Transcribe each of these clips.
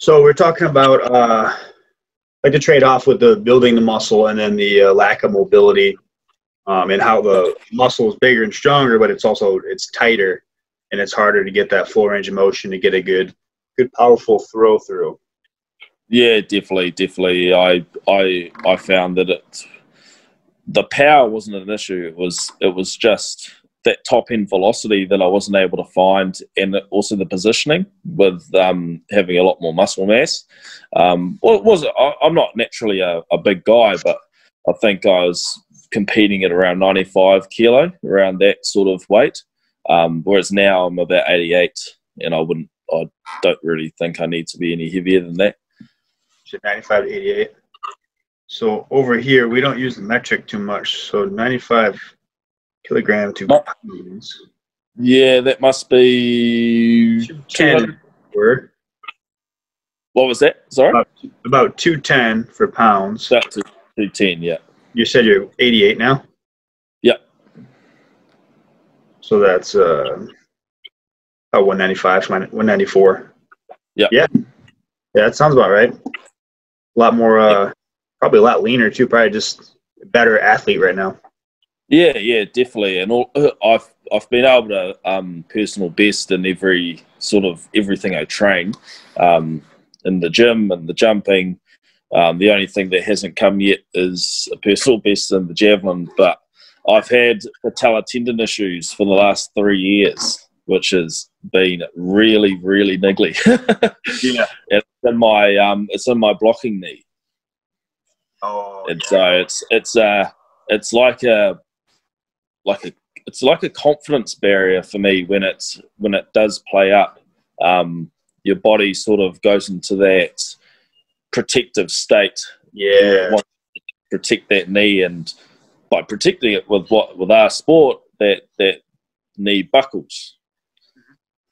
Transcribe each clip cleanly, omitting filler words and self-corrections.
So we're talking about like the trade-off with the building the muscle and then the lack of mobility, and how the muscle is bigger and stronger, but it's tighter and it's harder to get that full range of motion to get a good powerful throw through. Yeah, definitely. I found that the power wasn't an issue. It was just that top end velocity that I wasn't able to find, and also the positioning with having a lot more muscle mass. I'm not naturally a big guy, but I think I was competing at around 95 kilo, around that sort of weight. Whereas now I'm about 88, and I don't really think I need to be any heavier than that. 95 to 88. So over here, we don't use the metric too much. So 95 kilogram to pounds. Yeah, that must be 210. What was that? Sorry? About 210 for pounds. About 210, yeah. You said you're 88 now? Yeah. So that's about 195, 194. Yeah. Yeah, that sounds about right. A lot more, probably a lot leaner too. Probably just a better athlete right now. Yeah, definitely. And I've been able to personal best in everything I train, in the gym and the jumping. The only thing that hasn't come yet is a personal best in the javelin. But I've had patellar tendon issues for the last 3 years, which has been really, really niggly. Yeah, it's in my blocking knee. Oh, and yeah. So it's like a confidence barrier for me when it does play up. Your body sort of goes into that protective state. Yeah, Protect that knee, and by protecting it with our sport, that knee buckles,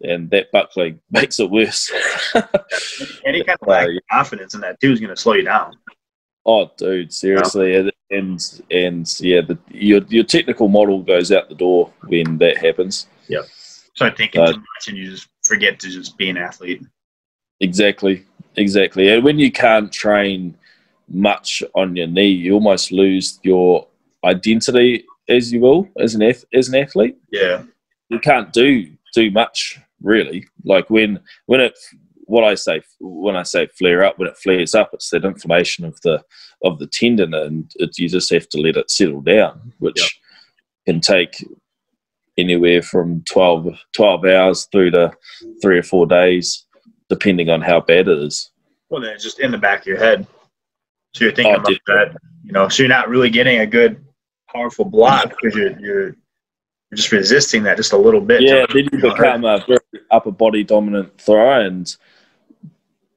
and that buckling makes it worse. Any kind of lack of confidence in that too is going to slow you down. Oh, dude, seriously, yeah. and yeah, your technical model goes out the door when that happens. Yeah. Start thinking too much, and you just forget to just be an athlete. Exactly. And when you can't train much on your knee, you almost lose your identity, as an athlete. Yeah. You can't do much really. Like when I say flare up, when it flares up, it's that inflammation of the tendon, and you just have to let it settle down, which can take anywhere from 12 hours through to 3 or 4 days, depending on how bad it is. Well, then it's just in the back of your head. So you're thinking about that, so you're not really getting a good, powerful block because you're just resisting that just a little bit. Yeah, then you become a very upper body dominant thrower, and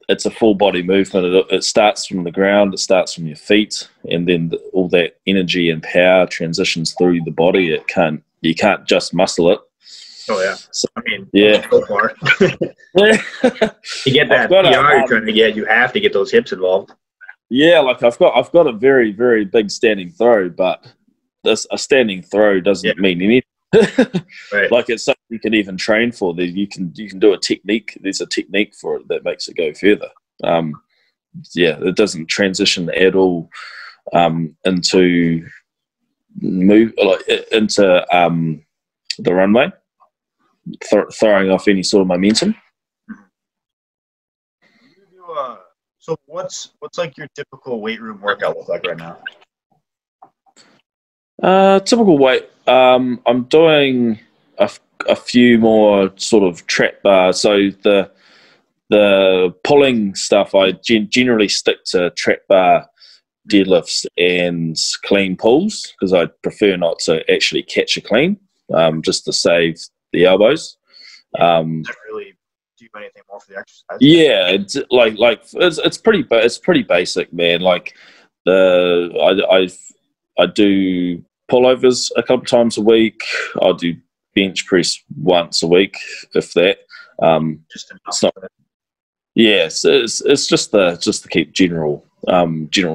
it's a full body movement. It starts from the ground, it starts from your feet, and then all that energy and power transitions through the body. You can't just muscle it. Oh yeah. So, I mean, yeah. So far. To get that PR you're trying to get, you have to get those hips involved. Yeah, like I've got a very, very big standing throw, but a standing throw doesn't mean anything. Right. Like it's something you can even train for. You can do a technique. There's a technique for it that makes it go further. It doesn't transition at all into the runway, throwing off any sort of momentum. So what's like your typical weight room workout look like right now? Typical weight. I'm doing a few more sort of trap bars. So the pulling stuff, I generally stick to trap bar deadlifts and clean pulls because I prefer not to actually catch a clean, just to save the elbows. Doesn't really do anything more for the exercise. Yeah, it's pretty basic, man. Like I do pullovers a couple times a week. I'll do bench press once a week, if that. Just it's not. Yes, it's just to keep general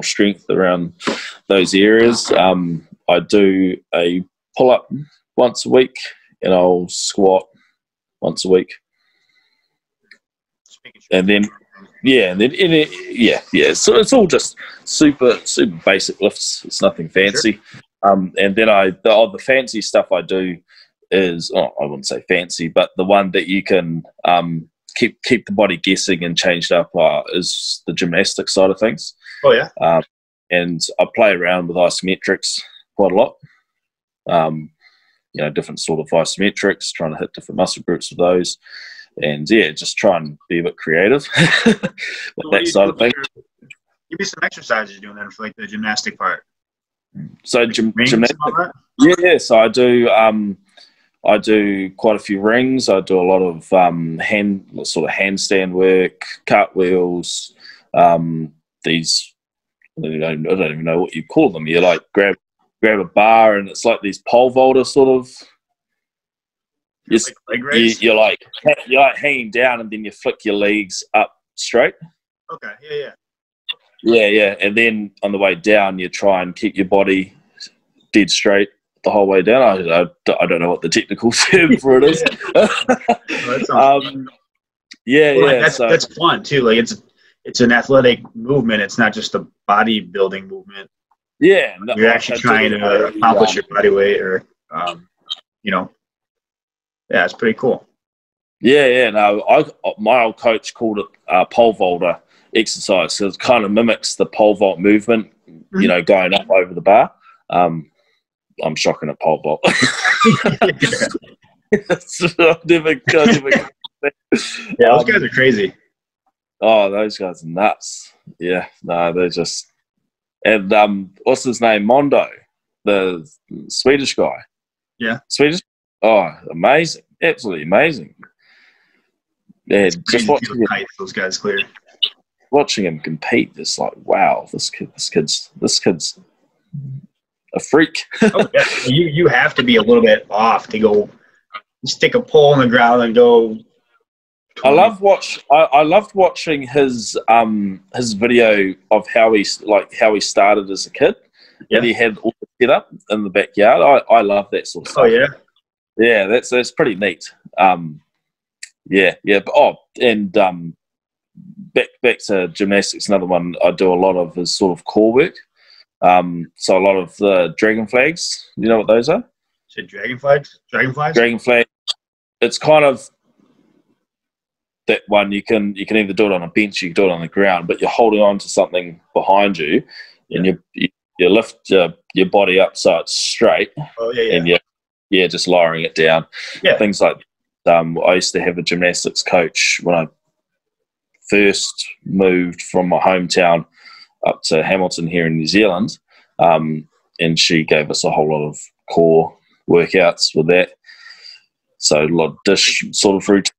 strength around those areas. I do a pull up once a week, and I'll squat once a week. Sure. And then Yeah, and then yeah. So it's all just super basic lifts. It's nothing fancy. Sure. And then the fancy stuff I do is, I wouldn't say fancy, but the one that you can keep the body guessing and changed up is the gymnastics side of things. Oh yeah. And I play around with isometrics quite a lot. Different sort of isometrics, trying to hit different muscle groups with those. And yeah, just try and be a bit creative with that side of things. Give me some exercises you're doing then for like the gymnastic part. So gymnastic, yeah. So I do quite a few rings. I do a lot of handstand work, cartwheels. These I don't even know what you call them. You like grab a bar and it's like these pole vaulter sort of. You're like hanging down and then you flick your legs up straight. Okay. Yeah. And then on the way down, you try and keep your body dead straight the whole way down. I don't know what the technical term for it is. That's fun too. Like it's an athletic movement. It's not just a bodybuilding movement. Yeah, you're actually trying to accomplish your body weight, or yeah, it's pretty cool. Yeah. No, my old coach called it pole vaulter exercise. So it kind of mimics the pole vault movement, going up over the bar. I'm shocking at pole vault. I've never yeah, those guys are crazy. Oh, those guys are nuts. Yeah, no, they're just. And what's his name? Mondo, the Swedish guy. Yeah. Swedish. Oh, amazing! Absolutely amazing. Yeah, just watching those guys clear. Watching him compete, it's like, wow, this kid's a freak. Oh, yeah. You have to be a little bit off to go stick a pole in the ground and go. I loved watching his video of how he started as a kid. Yeah. And he had all the set up in the backyard. I love that sort of stuff. Oh yeah. Yeah, that's pretty neat. Yeah. Back to gymnastics, another one I do a lot of is sort of core work. So a lot of the dragon flags. You know what those are? So dragon flags? Dragon flag. It's kind of that one. You can either do it on a bench, you can do it on the ground, but you're holding on to something behind you, and you lift your body up so it's straight. Oh yeah. And you're just lowering it down. Yeah. Things like I used to have a gymnastics coach when I first moved from my hometown up to Hamilton here in New Zealand, and she gave us a whole lot of core workouts with that. So a lot of dish sort of routine,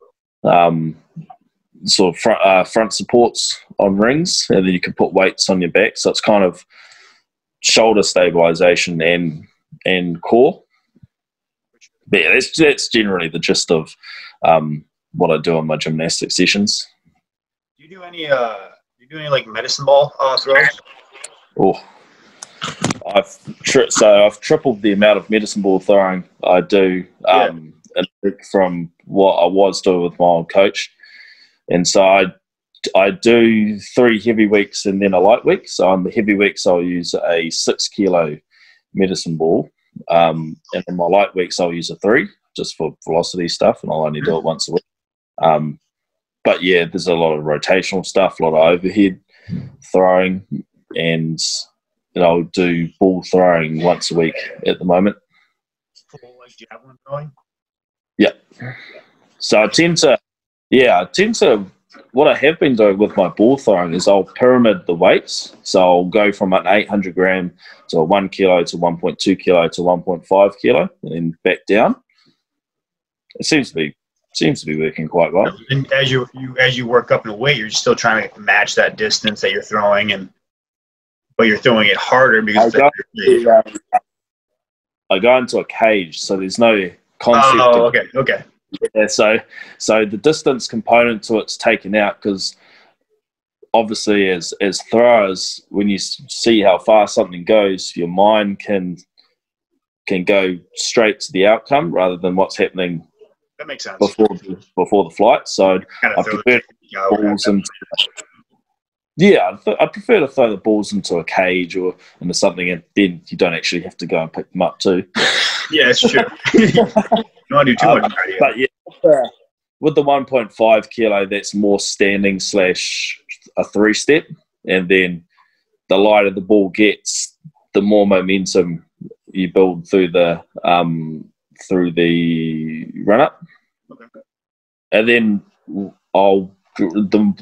sort of front supports on rings, and then you can put weights on your back. So it's kind of shoulder stabilization and core. But yeah, that's generally the gist of what I do on my gymnastic sessions. Do you do any like medicine ball throws? Oh, I've tripled the amount of medicine ball throwing I do from what I was doing with my old coach, and so I do 3 heavy weeks and then a light week. So on the heavy weeks I'll use a 6 kilo medicine ball, and in my light weeks I'll use a 3 just for velocity stuff, and I'll only do it once a week. But yeah, there's a lot of rotational stuff, a lot of overhead throwing, and I'll do ball throwing once a week at the moment. Like javelin throwing? Yeah. So I tend to, what I have been doing with my ball throwing is I'll pyramid the weights. So I'll go from an 800 gram to a 1 kilo to 1.2 kilo to 1.5 kilo and then back down. It seems to be working quite well. And as you work up in weight, you're still trying to match that distance that you're throwing, but you're throwing it harder because I go into a cage, so there's no concept. Oh, okay. Yeah, so the distance component to it's taken out, because obviously as throwers, when you see how far something goes, your mind can go straight to the outcome rather than what's happening. That makes sense. Before the flight. So I prefer I would have balls to- into. Yeah, I prefer to throw the balls into a cage or into something, and then you don't actually have to go and pick them up too. Yeah, it's true. You don't want to do too much cardio. But yeah, with the 1.5 kilo, that's more standing / a 3-step, and then the lighter the ball gets, the more momentum you build through the run up, Okay. and then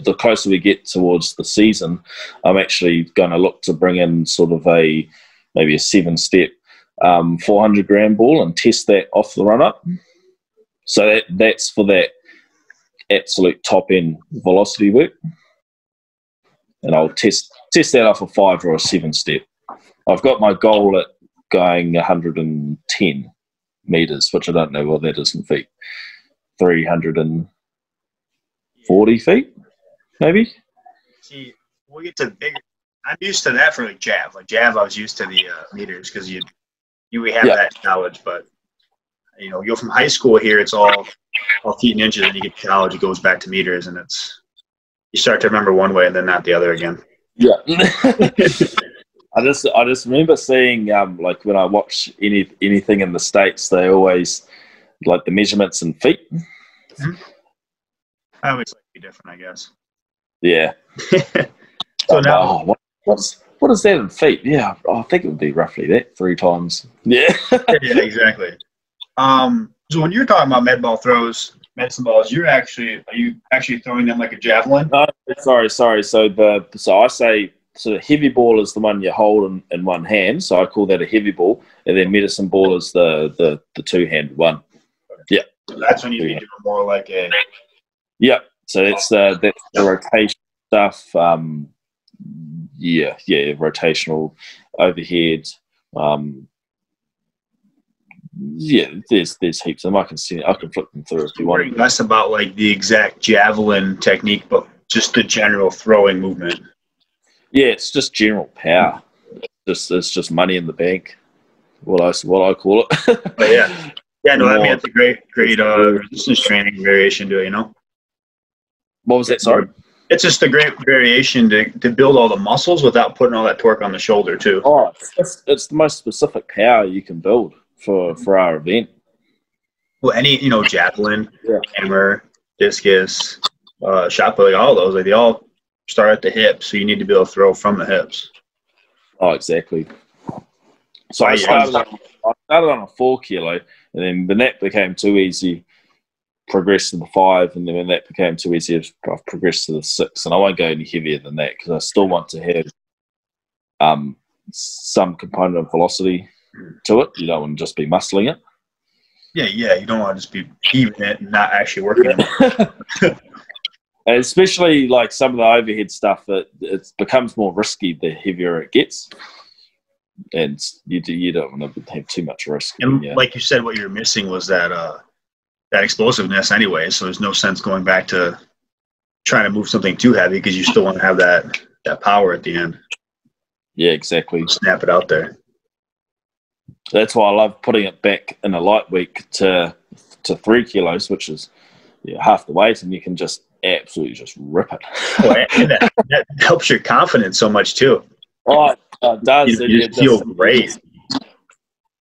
the closer we get towards the season, I'm actually going to look to bring in sort of maybe a 7-step 400 gram ball and test that off the run up. So that's for that absolute top end velocity work, and I'll test that off a 5 or a 7-step. I've got my goal at going 110 meters, which I don't know what that is in feet. 340 feet, maybe. See, we'll get to the bigger. I'm used to that for like jav. Like jav, I was used to the meters because you have that knowledge. But you go from high school here, it's all feet and inches, and you get to college, it goes back to meters, and you start to remember one way and then not the other again. Yeah. I just remember seeing like when I watch anything in the States, they always like the measurements in feet. Mm-hmm. I always like to be different, I guess. Yeah. So now, what is that in feet? Yeah, I think it would be roughly that 3 times. Yeah. Yeah, exactly. So when you're talking about med ball throws, medicine balls, are you actually throwing them like a javelin? No, sorry. So I say, so the heavy ball is the one you hold in one hand, so I call that a heavy ball, and then medicine ball is the 2-handed one. Yeah. So that's when you'd be doing more like a. Yeah. So that's the rotation stuff. Rotational overhead. There's heaps of them. I can flip them through if you want. Worrying less about like the exact javelin technique, but just the general throwing movement. Yeah, it's just general power. It's just money in the bank. What I call it. But yeah. I mean it's a great resistance training variation to it. What was that? Sorry. It's just a great variation to build all the muscles without putting all that torque on the shoulder too. Oh, it's the most specific power you can build for our event. Well, any javelin, hammer, discus, shot put, like all those, like they all start at the hips, so you need to be able to throw from the hips. Oh, exactly. So I started on a 4 kilo, and then when that became too easy, progressed to the 5, and then when that became too easy, I've progressed to the 6, and I won't go any heavier than that because I still want to have some component of velocity to it. You don't want to just be muscling it. Yeah, you don't want to just be heaving it and not actually working it. And especially like some of the overhead stuff, it becomes more risky the heavier it gets, and you don't want to have too much risk. And like you said, what you're missing was that explosiveness anyway. So there's no sense going back to trying to move something too heavy because you still want to have that power at the end. Yeah, exactly. Snap it out there. That's why I love putting it back in a light week to 3 kilos, which is half the weight, and you can just absolutely just rip it. And that helps your confidence so much too. Oh, it does. You feel great.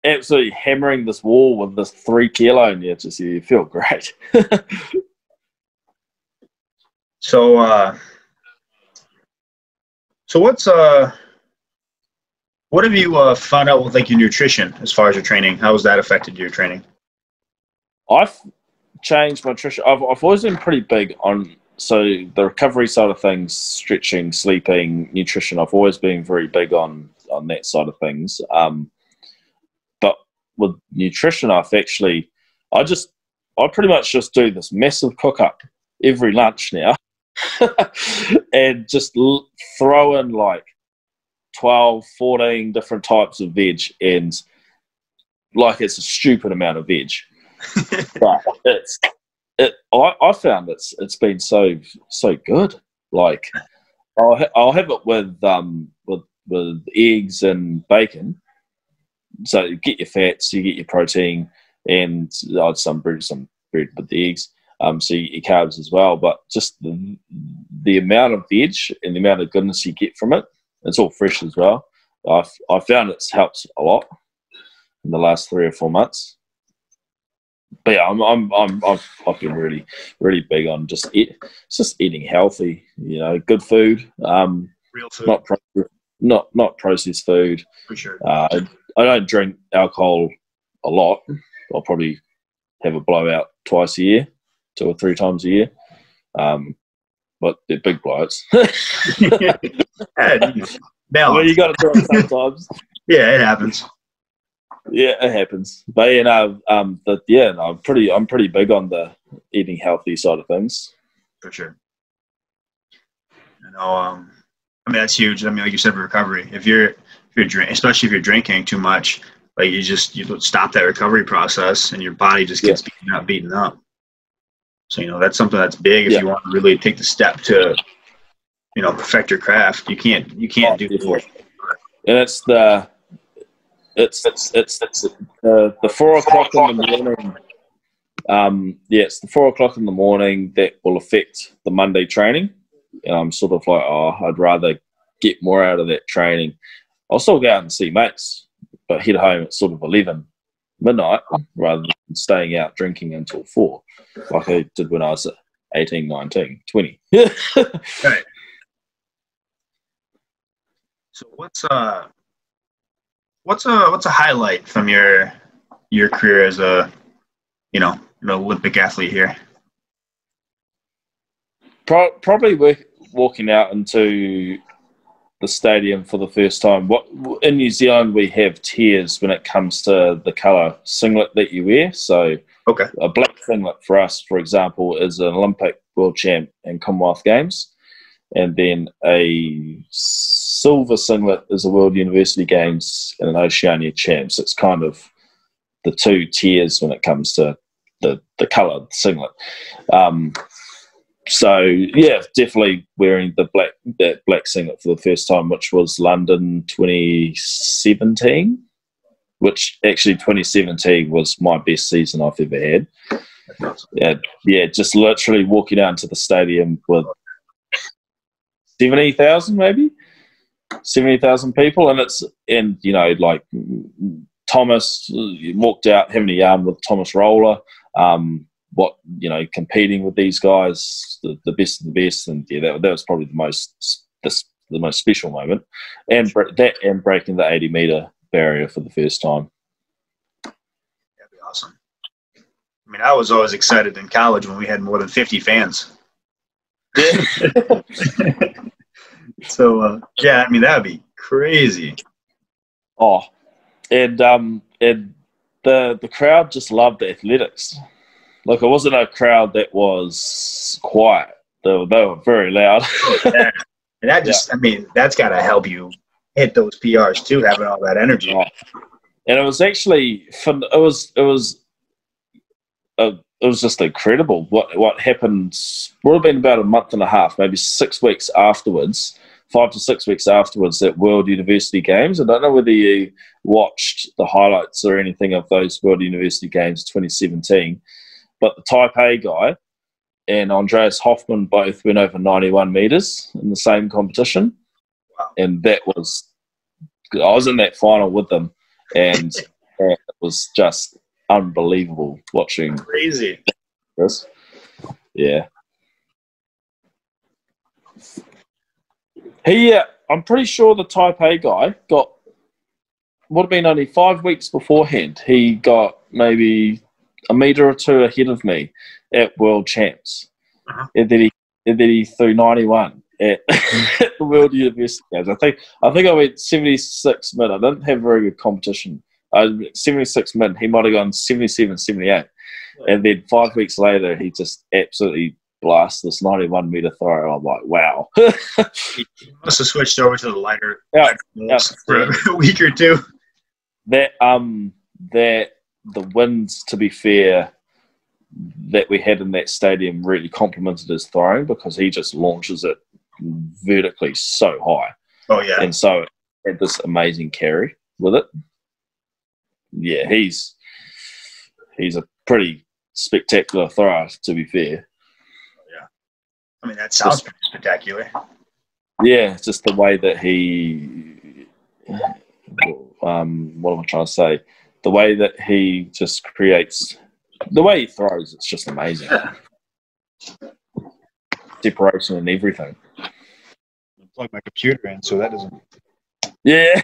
Absolutely hammering this wall with this 3 kilo, and you feel great. So what have you found out with like your nutrition as far as your training? How has that affected your training? I've changed my nutrition. I've always been pretty big on the recovery side of things, stretching, sleeping, nutrition. I've always been very big on that side of things. But with nutrition, I pretty much just do this massive cook up every lunch now, and just throw in like 12, 14 different types of veg, and like it's a stupid amount of veg. But I found it's been so good. Like I'll have it with eggs and bacon. So you get your fats, you get your protein, and some bread with the eggs. so you eat carbs as well. But just the amount of veg and the amount of goodness you get from it, it's all fresh as well. I found it's helped a lot in the last 3 or 4 months. But yeah, I've been really, really big on just eating healthy, good food. Real food. Not processed food. For sure. I don't drink alcohol a lot. I'll probably have a blowout twice a year, 2 or 3 times a year. But they're big blowouts. Well, you got to do it sometimes. Yeah, it happens. Yeah, it happens. But I'm pretty big on the eating healthy side of things. For sure. That's huge. Like you said, for recovery. If you're especially if you're drinking too much, like you stop that recovery process, and your body just gets beaten up. So that's something that's big if you want to really take the step to, perfect your craft. You can't do it. And it's the 4 o'clock in the morning. It's the 4 o'clock in the morning that will affect the Monday training. And I'm sort of like, I'd rather get more out of that training. I'll still go out and see mates, but head home at sort of 11 midnight rather than staying out drinking until 4, like I did when I was 18, 19, 20. Right. So what's a highlight from your career as a Olympic athlete here? Probably walking out into the stadium for the first time. In New Zealand we have tiers when it comes to the colour singlet that you wear. So a black singlet for us, for example, is an Olympic, World Champ and Commonwealth Games. And then a silver singlet is a World University Games and an Oceania Champs. It's kind of the 2 tiers when it comes to the colour singlet. So yeah, definitely wearing that black singlet for the first time, which was London 2017. Which actually 2017 was my best season I've ever had. Yeah, just literally walking out into the stadium with 70,000 people, and like Thomas walked out having a yarn with Thomas Roller, competing with these guys, the best of the best, and that was probably the most special moment, and breaking the 80-meter barrier for the first time. That'd be awesome. I was always excited in college when we had more than 50 fans. Yeah. So that would be crazy. Oh, and the crowd just loved the athletics. Like, it wasn't a crowd that was quiet. They were very loud. And that just, that's got to help you hit those PRs too, having all that energy. Oh. And it was actually fun. It was just incredible what happened. Would have been about a month and a half, maybe 6 weeks afterwards, 5 to 6 weeks afterwards, at World University Games. I don't know whether you watched the highlights or anything of those World University Games 2017, but the Type A guy and Andreas Hoffman both went over 91 meters in the same competition. Wow. And I was in that final with them, and it was just unbelievable watching. Crazy. This. Yeah. I'm pretty sure the Type A guy would have been only 5 weeks beforehand. He got maybe a meter or 2 ahead of me at World Champs. Uh-huh. And then he threw 91 at the World University Games. I think I went 76 mid. I didn't have very good competition. 76 mid. He might have gone 77, 78. And then 5 weeks later, he just absolutely blast this 91 meter throw. I'm like, wow. He must have switched over to the lighter for a week or two. That the winds, to be fair, that we had in that stadium really complimented his throwing, because he just launches it vertically so high. Oh yeah. And so it had this amazing carry with it. Yeah, he's a pretty spectacular thrower, to be fair. Yeah. I mean, that sounds pretty spectacular. Yeah, just the way that he, what am I trying to say? The way that he just creates, the way he throws, it's just amazing. Separation and everything. I plug my computer in, so that doesn't. Yeah.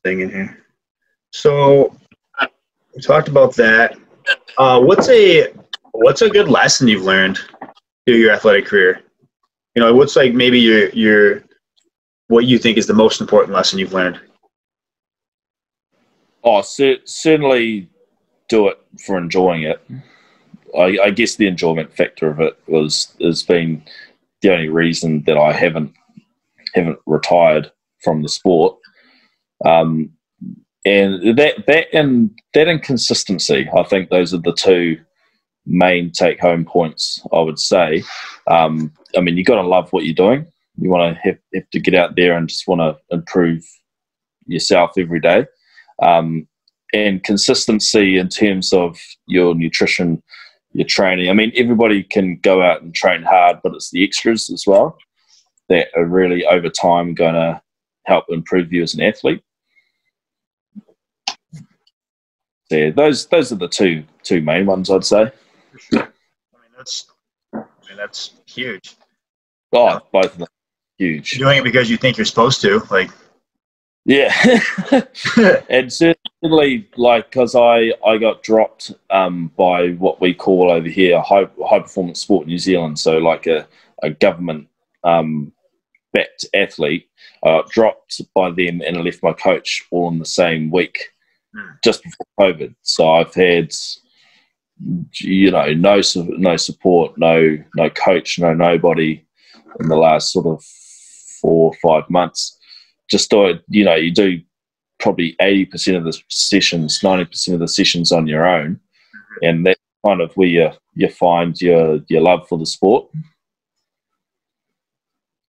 Thing in here. So we talked about that. What's a good lesson you've learned through your athletic career? You know, what's like maybe your what you think is the most important lesson you've learned? Oh, certainly do it for enjoying it. I guess the enjoyment factor of it has been the only reason that I haven't retired from the sport. And that inconsistency, I think those are the two main take-home points, I would say. I mean, you got to love what you're doing. You want to have to get out there and just want to improve yourself every day. And consistency in terms of your nutrition, your training. I mean, everybody can go out and train hard, but it's the extras as well that are really over time going to help improve you as an athlete. So yeah, those are the two main ones, I'd say. For sure. I mean, that's huge. Oh, both of them huge. You're doing it because you think you're supposed to, like. Yeah, and certainly, like, because I got dropped by what we call over here high performance sport New Zealand, so like a government backed athlete. I got dropped by them, and I left my coach all in the same week, just before COVID. So I've had, you know, no support, no coach, nobody in the last sort of 4 or 5 months. Just you know, you do probably 80% of the sessions, 90% of the sessions on your own, and that's kind of where you find your love for the sport,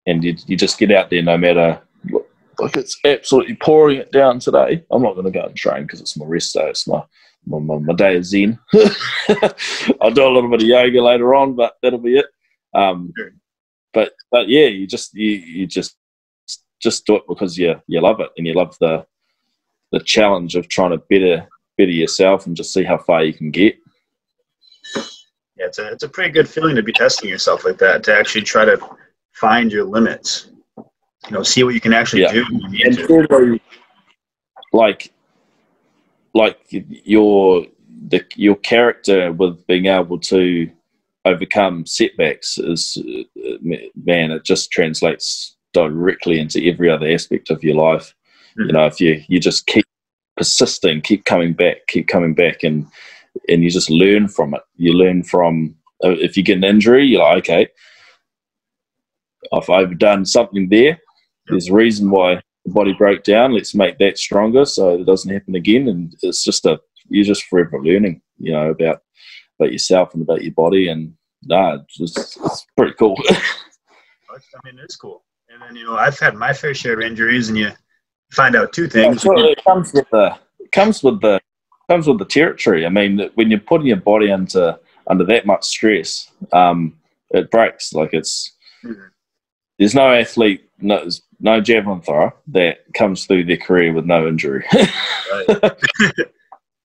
and you just get out there no matter. Like, it's absolutely pouring it down today. I'm not going to go and train because it's my rest day. It's my day of zen. I'll do a little bit of yoga later on, but that'll be it. But yeah, you just do it because you love it, and you love the challenge of trying to better yourself and just see how far you can get. Yeah, it's a pretty good feeling to be testing yourself like that, to actually try to find your limits. You know, see what you can actually do. And certainly, like your character with being able to overcome setbacks is, man, it just translates directly into every other aspect of your life. You know, if you just keep persisting, keep coming back, and you just learn from it. You learn from, if you get an injury, you're like, okay, I've overdone something there. There's a reason why the body broke down. Let's make that stronger so it doesn't happen again. And it's just you're just forever learning, you know, about yourself and about your body. And it's pretty cool. I mean, it's cool. And then, you know, I've had my fair share of injuries, and you find out two things. It comes with the territory. I mean, when you're putting your body under that much stress, it breaks. Like, it's there's no athlete, no javelin thrower that comes through their career with no injury.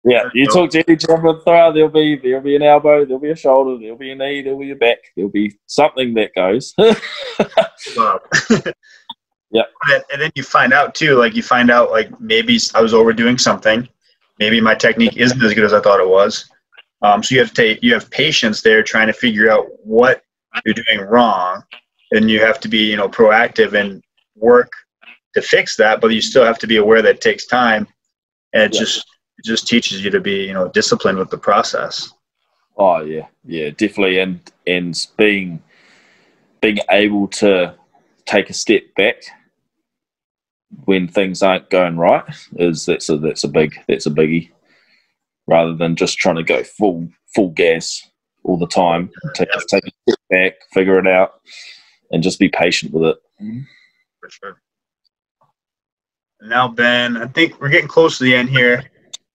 Yeah, you talk to any javelin thrower, there'll be an elbow, there'll be a shoulder, there'll be a knee, there'll be a back, there'll be something that goes. Yeah. And then you find out too, like maybe I was overdoing something, maybe my technique isn't as good as I thought it was. So you have patience there trying to figure out what you're doing wrong, and you have to be, you know, proactive and work to fix that, but you still have to be aware that it takes time, and it just teaches you to be, you know, disciplined with the process. Oh yeah, definitely, and being able to take a step back when things aren't going right that's a biggie, rather than just trying to go full gas all the time. Take a step back, figure it out, and just be patient with it. For sure. Now, Ben, I think we're getting close to the end here.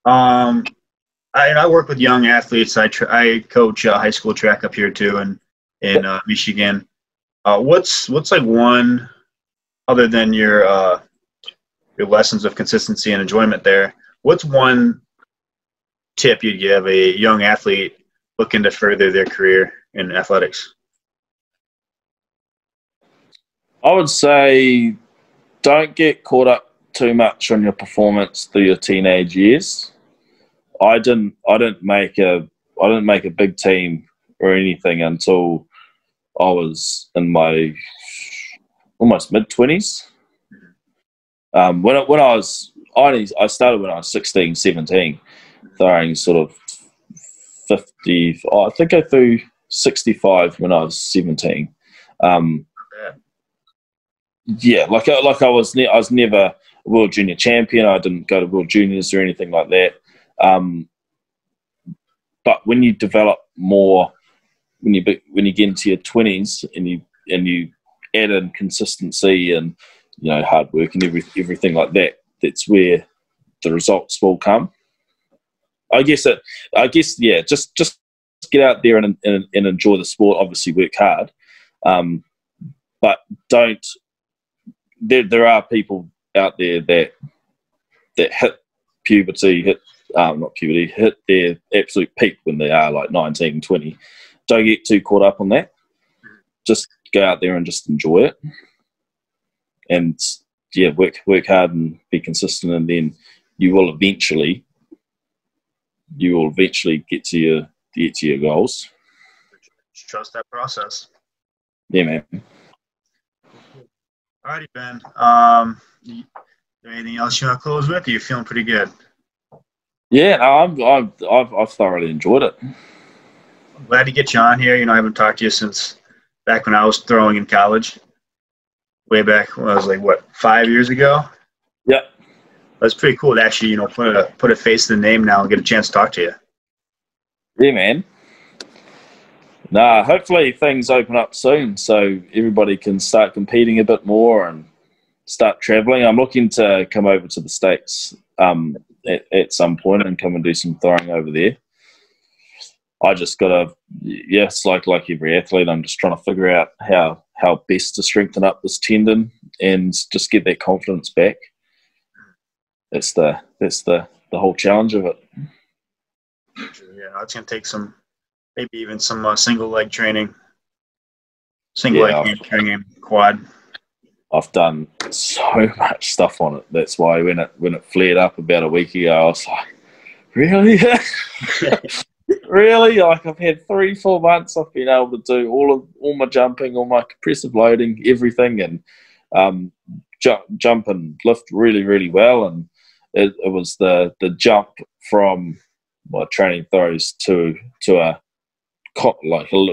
I work with young athletes. I coach high school track up here too, in Michigan. What's like one, other than your lessons of consistency and enjoyment there? What's one tip you'd give a young athlete looking to further their career in athletics? I would say don't get caught up too much on your performance through your teenage years. I didn't make a big team or anything until I was in my almost mid-20s. I started when I was 16, 17, throwing sort of 50. I think I threw 65 when I was 17. Yeah, I was never a world junior champion. I didn't go to world juniors or anything like that. But when you develop more, when you get into your 20s and you add in consistency and hard work and everything like that, that's where the results will come. Just get out there and enjoy the sport. Obviously, work hard, but don't. There are people out there that hit puberty, hit their absolute peak when they are like 19, 20. Don't get too caught up on that. Just go out there and just enjoy it, and work hard and be consistent, and then you will eventually get to your goals. Just trust that process. Yeah, man. Alrighty, Ben. Anything else you want to close with? Are you feeling pretty good? Yeah, no, I've thoroughly enjoyed it. I'm glad to get you on here. I haven't talked to you since back when I was throwing in college. Way back when I was like 5 years ago. Yeah, that's pretty cool to actually put a face to the name now and get a chance to talk to you. Yeah, man. Nah, hopefully things open up soon so everybody can start competing a bit more and start traveling. I'm looking to come over to the States at some point and come and do some throwing over there. I just gotta, it's like every athlete, I'm just trying to figure out how best to strengthen up this tendon and just get that confidence back. That's the whole challenge of it. Yeah, it's gonna take maybe even some single leg training, leg training, quad. I've done so much stuff on it. That's why when it flared up about a week ago, I was like, really? Really? Like, I've had 3-4 months. I've been able to do all my jumping, all my compressive loading, everything, and jump and lift really, really well. And it was the jump from my training throws to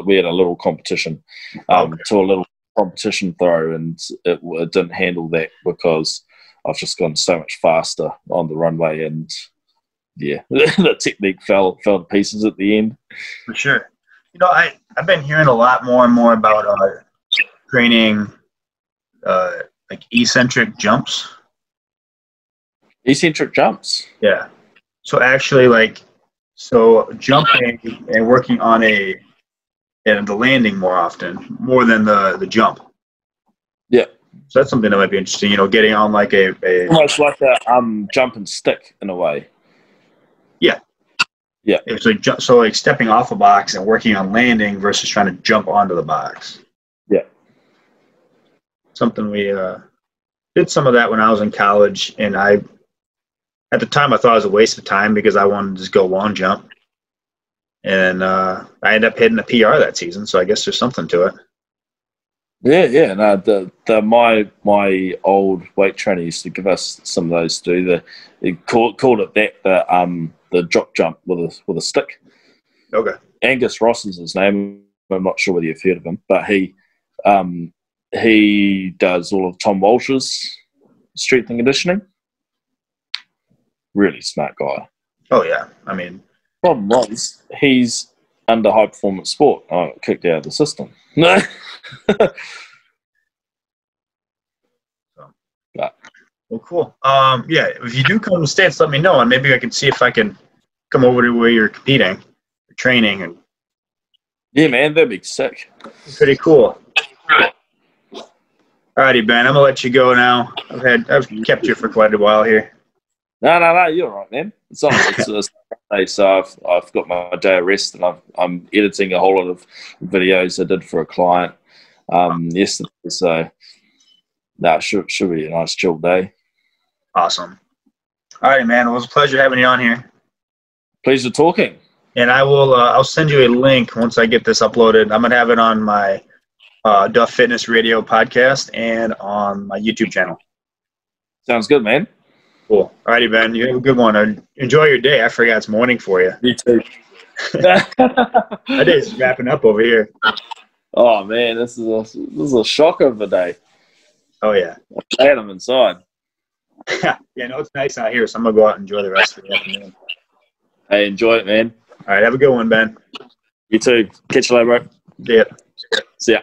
we had a little competition, to a little competition throw, and it didn't handle that because I've just gone so much faster on the runway, and the technique fell to pieces at the end. For sure. I've been hearing a lot more and more about training like eccentric jumps. Eccentric jumps? Yeah. So actually, jumping and working on the landing more than the jump. Yeah. So that's something that might be interesting. Getting on like a almost like a jump and stick in a way. Yeah. Yeah. So like stepping off a box and working on landing versus trying to jump onto the box. Yeah. Something we did some of that when I was in college, and at the time I thought it was a waste of time because I wanted to just go long jump. And I ended up hitting a PR that season, so I guess there's something to it. Yeah. No, my old weight trainer used to give us some of those to do. They called it the drop jump with a stick. Okay. Angus Ross is his name. I'm not sure whether you've heard of him, but he does all of Tom Walsh's strength and conditioning. Really smart guy. Oh yeah, I mean, problem was he's under high performance sport. I got kicked out of the system. But Well, cool. Yeah, if you do come to the States, let me know, and maybe I can see if I can come over to where you're competing, or training, and Yeah, man, that'd be sick. pretty cool. Alrighty, Ben, I'm gonna let you go now. I've kept you for quite a while here. No, you're all right, man. It's on. It's a Saturday, so I've got my day of rest, and I'm editing a whole lot of videos I did for a client yesterday. So that should be a nice chill day. Awesome. Alrighty, man. Well, it was a pleasure having you on here. Pleasure talking. And I'll send you a link once I get this uploaded. I'm gonna have it on my Duff Fitness Radio podcast and on my YouTube channel. Sounds good, man. Cool. Alrighty, Ben. You have a good one. Enjoy your day. I forgot it's morning for you. You too. My day's wrapping up over here. Oh man, this is a shocker of a day. Oh yeah. I'm glad I'm inside. Yeah, no, it's nice out here, so I'm gonna go out and enjoy the rest of the afternoon. Hey, enjoy it, man. All right, have a good one, Ben. You too. Catch you later, bro. See ya. See ya.